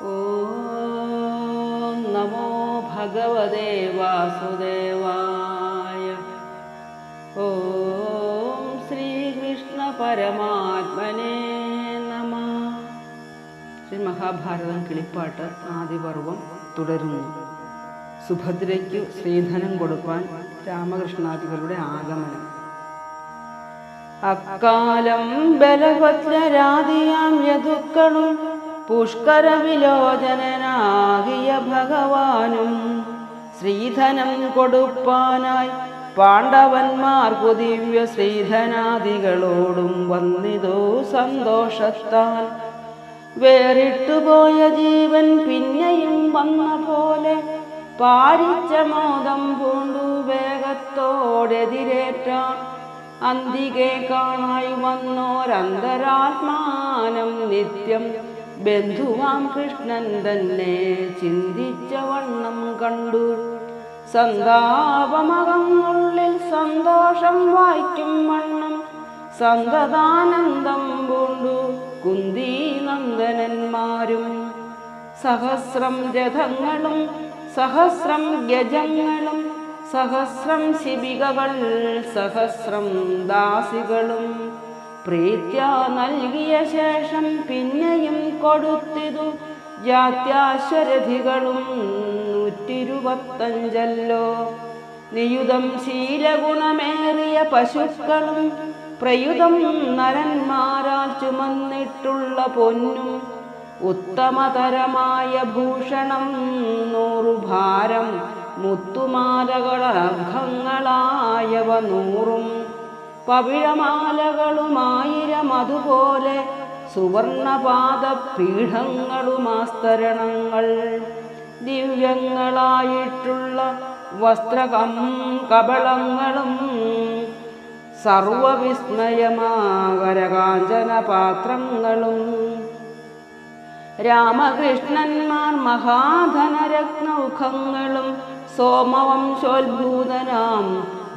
ഓം നമോ ഭഗവതേ വാസുദേവായ. ഓം ശ്രീകൃഷ്ണ പരമാത്മനേ നമഃ. ശ്രീ മഹാഭാരതം കിളിപ്പാട്ട് ആദിപർവം തുടരുന്നു. സുഭദ്രയ്ക്കു ശ്രീധനം കൊടുക്കാൻ രാമകൃഷ്ണാദികളുടെ ആഗമനം. അക്കാലം ബലഭദ്രരാധിയാം യദുക്കളും പുഷ്കര വിലോചനാകിയ ഭഗവാനും ശ്രീധനം കൊടുപ്പാനായി പാണ്ഡവന്മാർക്കു ദിവ്യ ശ്രീധനാദികളോടും വന്നിതോ സന്തോഷത്താൽ. വേറിട്ടുപോയ ജീവൻ പിന്നെയും വന്ന പോലെ പാരിച്ച മോദം പൂണ്ടു വേഗത്തോടെതിരേറ്റാൻ. അന്തികെ കാണായി വന്നോരന്തരാത്മാനം നിത്യം ബന്ധുവാം കൃഷ്ണൻ തന്നെ ചിന്തിച്ച വണ്ണം കണ്ടു. സന്താപമകങ്ങുള്ളിൽ സന്തോഷം വായിക്കും വണ്ണം സന്തതാനന്ദം പൂണ്ടു കുന്ദീനന്ദനന്മാരും. സഹസ്രം രഥങ്ങളും സഹസ്രം ഗജങ്ങളും സഹസ്രം ശിബികകൾ സഹസ്രം ദാസികളും പ്രീത്യാ നൽകിയ ശേഷം പിന്നെയും കൊടുത്തിതു ജാത്യാശ്വരഥികളും 125 നിയുതം ശീലഗുണമേറിയ പശുക്കളും പ്രയുതം നരന്മാരാൽ ചുമന്നിട്ടുള്ള പൊന്നും ഉത്തമതരമായ ഭൂഷണം 100 ഭാരം മുത്തുമാലകളർഘങ്ങളായവ 100 പവിഴമാലകളുമായിരം അതുപോലെ സുവർണപാദപീഠങ്ങളുമാസ്തരണങ്ങൾ ദിവ്യങ്ങളായിട്ടുള്ള വസ്ത്രകബളങ്ങളും സർവവിസ്മയമാകരകാഞ്ചന പാത്രങ്ങളും രാമകൃഷ്ണന്മാർ മഹാധനരത്നൗഖങ്ങളും സോമവംശോത്ഭൂതനാം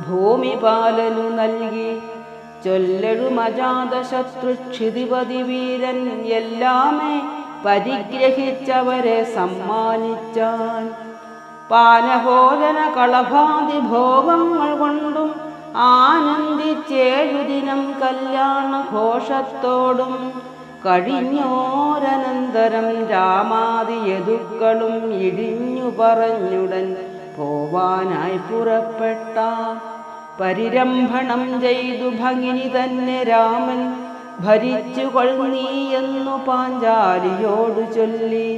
ഭൂമിപാലനു നൽകി. ചൊല്ലഴുമജാതശത്രുക്ഷിതിപതി വീരൻ എല്ലാമേ പരിഗ്രഹിച്ചവരെ സമ്മാനിച്ചാൻ. പാനഭോജന കളഭാതി ഭോഗങ്ങൾ കൊണ്ടും ആനന്ദിച്ചേഴു ദിനം കല്യാണ ഘോഷത്തോടും കഴിഞ്ഞോരനന്തരം രാമാദി യദുക്കളും ഇടിഞ്ഞു പറഞ്ഞുടൻ പോവാനായി പുറപ്പെട്ട. പരിരംഭണം ചെയ്തു ഭംഗിനി തന്നെ രാമൻ ഭരിച്ചു കൊൾനീയെന്നു പാഞ്ചാലിയോടു ചൊല്ലി.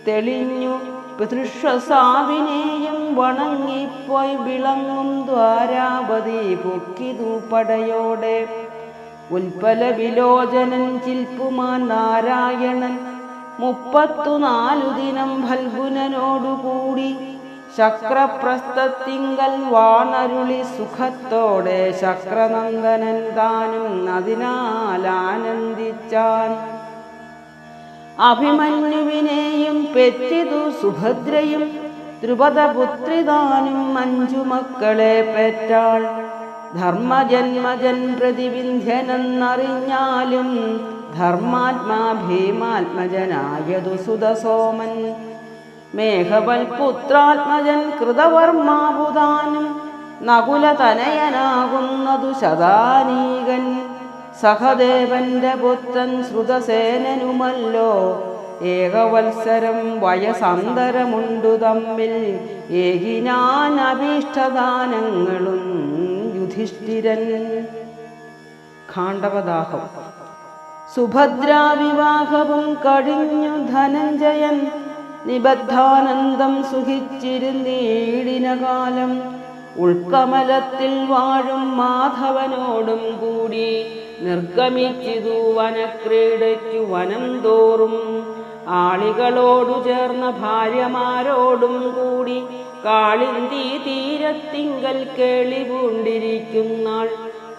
തെളിഞ്ഞു പിതൃശ്വസാവിനെയും വണങ്ങിപ്പോയി വിളങ്ങും ദ്വാരാപതി പൊക്കിതു പടയോടെ. ഉൽപ്പല വിലോചനൻ ചിൽപ്പുമാൻ നാരായണൻ 34 ദിനം ഫൽഗുനനോടുകൂടി ശക്രപ്രസ്ഥത്തിങ്കൽ വാണരുളി സുഖത്തോടെ ശക്രനന്ദനൻ താനും അതിനാൽ ആനന്ദിച്ചാൻ. അഭിമന്യുവിനെയും പെറ്റിതു സുഭദ്രയും ദ്രുപദപുത്രിതാനും 5 മക്കളെ പെറ്റാൾ. ധർമ്മജന്മജൻ പ്രതിവിന്ധ്യനെന്നറിഞ്ഞാലും ധർമാത്മാ ഭീമാത്മജനായതു സുതസോമൻ. മേഘവൽപുത്രാത്മജൻ കൃതവർമാബുധാനും നകുലതനയനാകുന്നതു ശതാനീകൻ. സഹദേവന്റെ പുത്രൻ ശ്രുതസേനനുമല്ലോ. ഏകവത്സരം വയസന്തരമുണ്ടു തമ്മിൽ ഏകിനാൻ അഭീഷ്ടദാനങ്ങളും യുധിഷ്ഠിരൻ. ഖാണ്ഡവദാഹം. സുഭദ്രാവിവാഹവും കഴിഞ്ഞു ധനഞ്ജയൻ നിബദ്ധാനന്ദം സുഖിച്ചിരുന്നീടിന കാലം. ഉൾക്കമലത്തിൽ വാഴും മാധവനോടും കൂടി നിർഗമിച്ചിതു വനക്രീഡയ്ക്കു വനം തോറും. ആളികളോടു ചേർന്ന ഭാര്യമാരോടും കൂടി കാളിന്തി തീരത്തിങ്കൽ കേളി പൂണ്ടിരിക്കുന്നാൾ.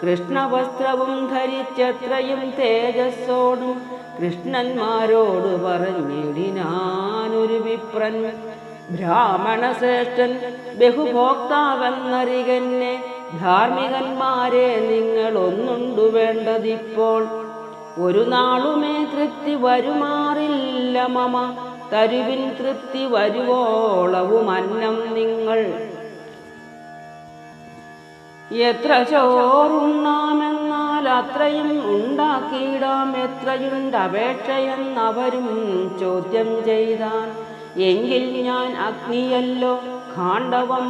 കൃഷ്ണവസ്ത്രവും ധരിച്ചത്രയും തേജസ്സോടും കൃഷ്ണന്മാരോട് പറഞ്ഞിടിനാനൊരു വിപ്രൻ. ബ്രാഹ്മണശ്രേഷ്ഠൻ ബഹുഭോക്താവെന്നറികന്നെ ധാർമ്മികന്മാരെ നിങ്ങൾ ഒന്നുണ്ടു വേണ്ടതിപ്പോൾ. ഒരു നാളുമേ തൃപ്തി വരുമാറില്ല മമ തരുവിൻ തൃപ്തി വരുവോളവും അന്നം നിങ്ങൾ. എത്ര ചോറുണ്ണാമെന്നാൽ അത്രയും ഉണ്ടാക്കിയിടാം, എത്രയുണ്ടപേക്ഷയെന്നവരും ചോദ്യം ചെയ്താൻ. എങ്കിൽ ഞാൻ അഗ്നിയല്ലോ ഖാണ്ഡവം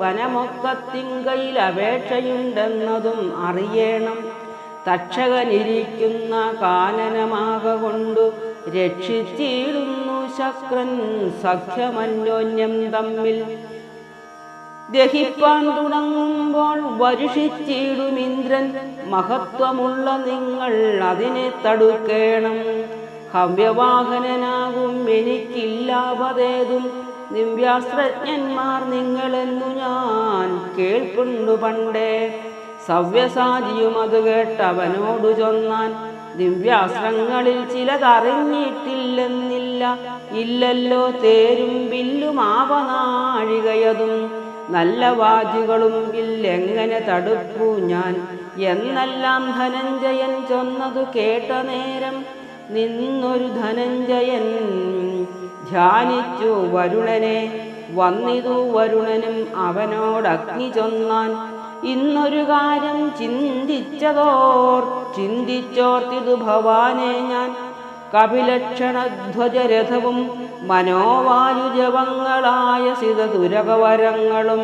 വനമൊക്കത്തിങ്കയിൽ അപേക്ഷയുണ്ടെന്നതും അറിയണം. തക്ഷകനിരിക്കുന്ന കാനനമാക കൊണ്ടു രക്ഷിച്ചിടുന്നു ശക്രൻ സഖ്യമന്യോന്യം തമ്മിൽ. ദഹിപ്പാൻ തുടങ്ങുമ്പോൾ വരുഷിച്ചിടുമിന്ദ്രൻ, മഹത്വമുള്ള നിങ്ങൾ അതിനെ തടുക്കേണം. ഹവ്യവാഹനനാകും എനിക്കില്ലാവതേതും ദിവ്യാസ്ത്രജ്ഞന്മാർ നിങ്ങളെന്നു ഞാൻ കേൾക്കുന്നു പണ്ടേ. സവ്യസാചിയും അത് കേട്ടവനോടു ചൊന്നാൻ, ദിവ്യാസ്ത്രങ്ങളിൽ ചിലതറിഞ്ഞിട്ടില്ലെന്നില്ല, ഇല്ലല്ലോ തേരും വില്ലും ആവനാഴികയതും. നല്ല വാചികളും ഇല്ലെങ്ങനെ തടുപ്പു ഞാൻ എന്നെല്ലാം ധനഞ്ജയൻ ചൊന്നതു കേട്ട നേരം നിന്നൊരു ധനഞ്ജയൻ ധ്യാനിച്ചു വരുണനെ. വന്നിതു വരുണനും അവനോടഗ്നി ചൊന്നാൻ, ഇന്നൊരു കാര്യം ചിന്തിച്ചോർത്തിതു ഭവാനെ ഞാൻ. കപിലക്ഷണധ്വജരഥവും മനോവായുജവങ്ങളായ സിതതുരകവരങ്ങളും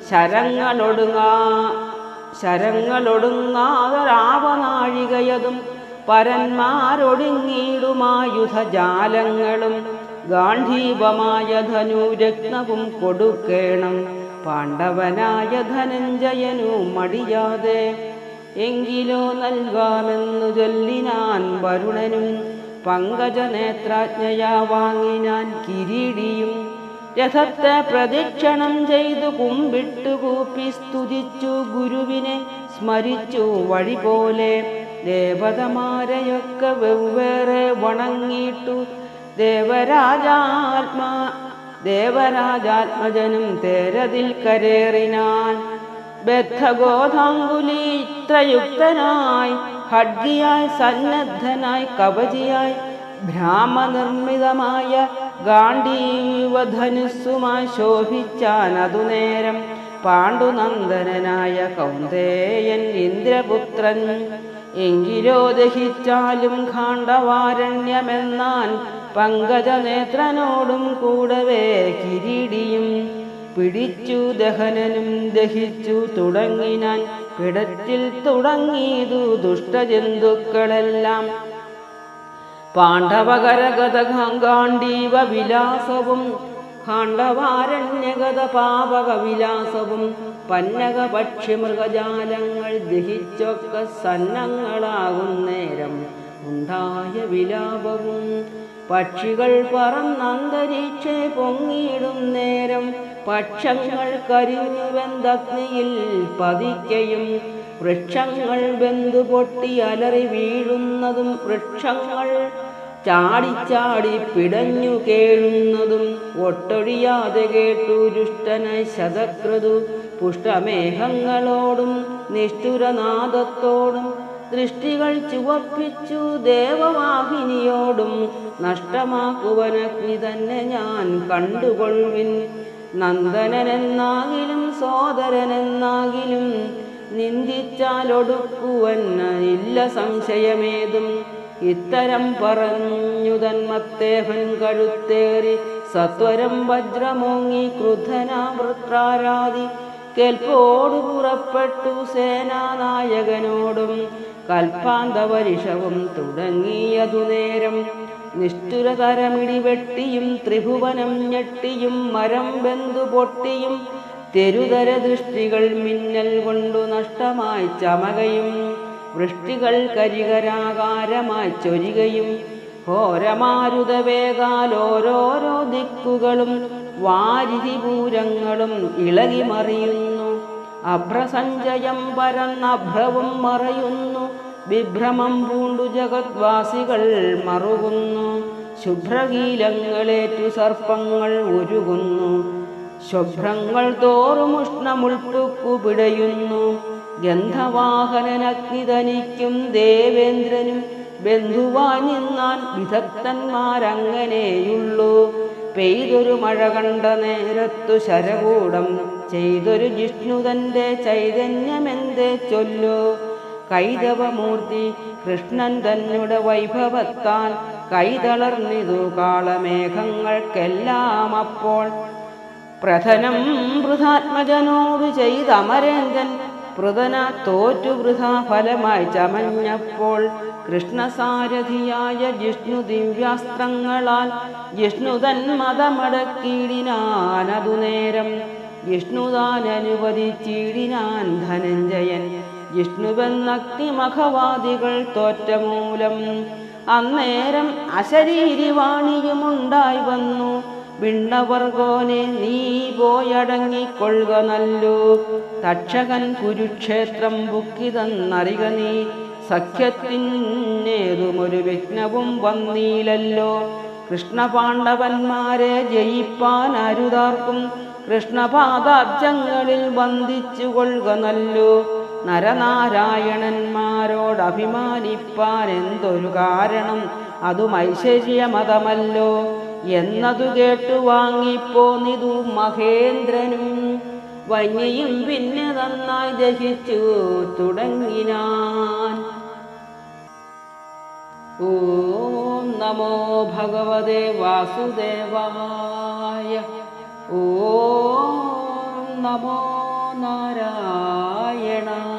ശരങ്ങളൊടുങ്ങാതൊരാവനാഴികയതും പരന്മാരൊടുങ്ങിയിടുമായുധജാലങ്ങളും ഗാന്ധീവമായ ധനുരത്നവും കൊടുക്കേണം പാണ്ഡവനായ ധനഞ്ജയനു മടിയാതെ. എങ്കിലോ നൽകാമെന്നു ചൊല്ലിനാൻ വരുണനും, പങ്കജനേത്രാജ്ഞയാ വാങ്ങിനാൻ കിരീടിയും. രഥത്തെ പ്രദക്ഷിണം ചെയ്തു കുമ്പിട്ടു കൂപ്പി സ്തുതിച്ചു ഗുരുവിനെ സ്മരിച്ചു വഴി പോലെ. ദേവതമാരെയൊക്കെ വെവ്വേറെ വണങ്ങിയിട്ടു ദേവരാജാത്മജനും തേരതിൽ കരേറിനാൻ. ബദ്ധഗോധാങ്കുലി ഇത്രയുക്തനായി, ഖഡ്ഗിയായി സന്നദ്ധനായി, കവചിയായി ഭ്രാമനിർമ്മിതമായ ഗാണ്ഡീവധനുസ്സുമായി ശോഭിച്ചാൻ അതുനേരം. പാണ്ഡുനന്ദനായ കൗന്ദേയൻ ഇന്ദ്രപുത്രൻ. എങ്കിലോ ദഹിച്ചാലും ഖാണ്ഡവാരണ്യമെന്നാൻ പങ്കജനേത്രനോടും കൂടവേ കിരീടിയും. പിടിച്ചു ദഹനനും ദഹിച്ചു തുടങ്ങിനാൻ, പിടറ്റിൽ തുടങ്ങിയതു ദുഷ്ടജന്തുക്കളെല്ലാം. പാണ്ഡവകരഗത ഗാണ്ഡീവ വിലാസവും ഖാണ്ഡവാരണ്യഗത പാവക വിലാസവും പന്നക പക്ഷി മൃഗജാലങ്ങൾ ദഹിച്ചൊക്കെ സന്നങ്ങളാകുന്നേരം ഉണ്ടായ വിലാപവും. പക്ഷികൾ പറന്നന്തരീക്ഷേ പൊങ്ങിയിടും നേരം പക്ഷങ്ങൾ കരിഞ്ഞുവെന്തഗ്നിയിൽ പതിക്കയും. വൃക്ഷങ്ങൾ വെന്തു പൊട്ടി അലറി വീഴുന്നതും വൃക്ഷങ്ങൾ ചാടിച്ചാടി പിടഞ്ഞു കേഴുന്നതും ഒട്ടൊഴിയാതെ കേട്ടു രുഷ്ടനായി ശതക്രതു. പുഷ്ടമേഘങ്ങളോടും നിഷ്ഠുരനാദത്തോടും ദൃഷ്ടികൾ ചുവപ്പിച്ചു ദേവവാഹിനിയോടും നഷ്ടമാക്കുവനഗ്നി തന്നെ ഞാൻ കണ്ടുകൊള്ളുവിൻ. നന്ദനനെന്നാകിലും സോദരനെന്നാകിലും നിന്ദിച്ചാലൊടുക്കുവൻ ഇല്ല സംശയമേതും. ഇത്തരം പറഞ്ഞു തന്മത്തേഹൻ കഴുത്തേറി സത്വരം വജ്രമോങ്ങി ക്രുദ്ധനാവൃത്രാരാധി കേൾപ്പോടു പുറപ്പെട്ടു സേനാനായകനോടും കൽപ്പാന്തവരിഷവും തുടങ്ങിയതു നേരം. നിഷ്ഠുരതരമിടിവെട്ടിയും ത്രിഭുവനം ഞെട്ടിയും മരം വെന്തു പൊട്ടിയും തെരുതര ദൃഷ്ടികൾ മിന്നൽ കൊണ്ടു നഷ്ടമായി ചമകയും വൃഷ്ടികൾ കരികരാകാരമായി ചൊരികയും ഘോരമാരുതവേഗാലോരോരോ ദിക്കുകളും വാരിധിപൂരങ്ങളും ഇളകി മറിയുന്നു. അഭ്രസഞ്ചയം പരന്നഭ്രവും മറയുന്നു. വിഭ്രമം പൂണ്ടു ജഗദ്വാസികൾ മറുകുന്നു. ശുഭ്രകീലങ്ങളേറ്റു സർപ്പങ്ങൾ ഉരുകുന്നു. ശുഭ്രങ്ങൾ തോറും ഉഷ്ണമുൾപ്പുക്കു പിടയുന്നു. ഗന്ധവാഹനനഗ്നിതനിക്കും ദേവേന്ദ്രനും ബന്ധുവായി നിന്നാൻ വിദഗ്ധന്മാരങ്ങനെയുള്ളൂ. പെയ്തൊരു മഴ കണ്ട നേരത്തു ശരകൂടം ചെയ്തൊരു ജിഷ്ണുതന്റെ ചൈതന്യമെന്തേ ചൊല്ലു. കൈതവമൂർത്തി കൃഷ്ണൻ തന്നെ വൈഭവത്താൽ കൈതളർന്നിതു കാളമേഘങ്ങൾക്കെല്ലാം. അപ്പോൾ പ്രഥനം വൃഥാത്മജനോട് ചെയ്തമരേന്ദ്രൻ പൃഥന തോറ്റു വൃഥാ ഫലമായി ചമഞ്ഞപ്പോൾ കൃഷ്ണസാരഥിയായ ജിഷ്ണു ദിവ്യാസ്ത്രങ്ങളാൽ ജിഷ്ണുതൻ മതമടക്കിയിടിനാനതു നേരം. ജിഷ്ണുതാൻ അനുവദിച്ചിടിനാൻ ധനഞ്ജയൻ ജിഷ്ണുവെന്നഗ്നിമഖവാദികൾ തോറ്റമൂലം. അന്നേരം അശരീരിവാണിയുമുണ്ടായി വന്നു. വിണ്ണവർഗോനെ നീ പോയടങ്ങിക്കൊള്ളുക നല്ലു. തക്ഷകൻ കുരുക്ഷേത്രം ബുക്കിതെന്നറിക നീ. സഖ്യത്തിനേതുമൊരു വിഘ്നവും വന്നീലല്ലോ. കൃഷ്ണപാണ്ഡവന്മാരെ ജയിപ്പാൻ അരുതാർക്കും കൃഷ്ണപാദാബ്ജങ്ങളിൽ വന്ദിച്ചു കൊള്ളുക നല്ലു. നരനാരായണന്മാരോടഭിമാനിപ്പാൻ എന്തൊരു കാരണം, അതും ഐശ്വര്യമതമല്ലോ എന്നതു കേട്ടു വാങ്ങിപ്പോന്നിതു മഹേന്ദ്രനും. വന്യയും പിന്നെ നന്നായി ദഹിച്ചു തുടങ്ങിനാൻ. ഓം നമോ ഭഗവതേ വാസുദേവായ. ഓം നമോ നാരായണ.